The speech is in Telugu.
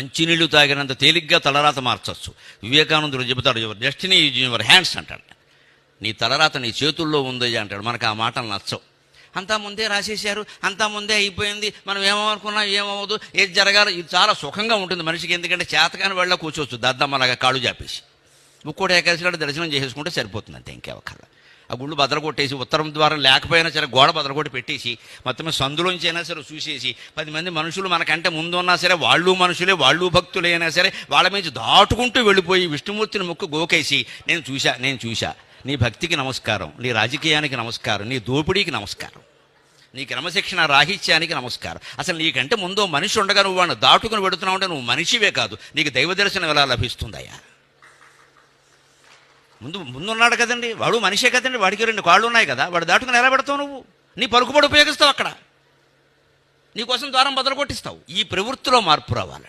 మంచినీళ్ళు తాగినంత తేలిగ్గా తలరాత మార్చచ్చు. వివేకానందుడు చెబుతాడు, your destiny is in your hands అంటాడు. నీ తలరాత నీ చేతుల్లో ఉందయ్యా అంటాడు. మనకు ఆ మాటలు నచ్చవు. అంతా ముందే రాసేశారు, అంతా ముందే అయిపోయింది, మనం ఏమనుకున్నా ఏమవ్వదు, ఏది జరగాలి. ఇది చాలా సుఖంగా ఉంటుంది మనిషికి. ఎందుకంటే చేతకాని వెళ్ళ కూర్చోవచ్చు దద్దమ్మలాగా కాళ్ళు చాపేసి. ముక్కోటి ఏకాదశి నాడు దర్శనం చేసుకుంటే సరిపోతుంది, అంతే, ఇంకేవక్కర్లా. ఆ గుళ్ళు బదలగొట్టేసి ఉత్తరం ద్వారం లేకపోయినా సరే గోడ బదలగొట్టి పెట్టేసి మొత్తం సందులోంచి అయినా సరే చూసేసి 10 మంది మనుషులు మనకంటే ముందు ఉన్నా సరే వాళ్ళు మనుషులే, వాళ్ళు భక్తులే అయినా సరే వాళ్ళ మీద దాటుకుంటూ వెళ్ళిపోయి విష్ణుమూర్తిని ముక్కు గోకేసి నేను చూశా, నీ భక్తికి నమస్కారం, నీ రాజకీయానికి నమస్కారం, నీ దోపిడీకి నమస్కారం, నీ క్రమశిక్షణ రాహిత్యానికి నమస్కారం. అసలు నీకంటే ముందు మనిషి ఉండగా నువ్వు వాడిని దాటుకుని పెడుతున్నావు అంటే నువ్వు మనిషివే కాదు, నీకు దైవ దర్శనం ఎలా లభిస్తుందయ్యా? ముందున్నాడు కదండి, వాడు మనిషే కదండి, వాడికి 2 కాళ్ళు ఉన్నాయి కదా, వాడు దాటుకుని ఎలా పెడతావు? నువ్వు నీ పలుకుబడి ఉపయోగిస్తావు, అక్కడ నీకోసం ద్వారం బదలు కొట్టిస్తావు. ఈ ప్రవృత్తిలో మార్పు రావాలి.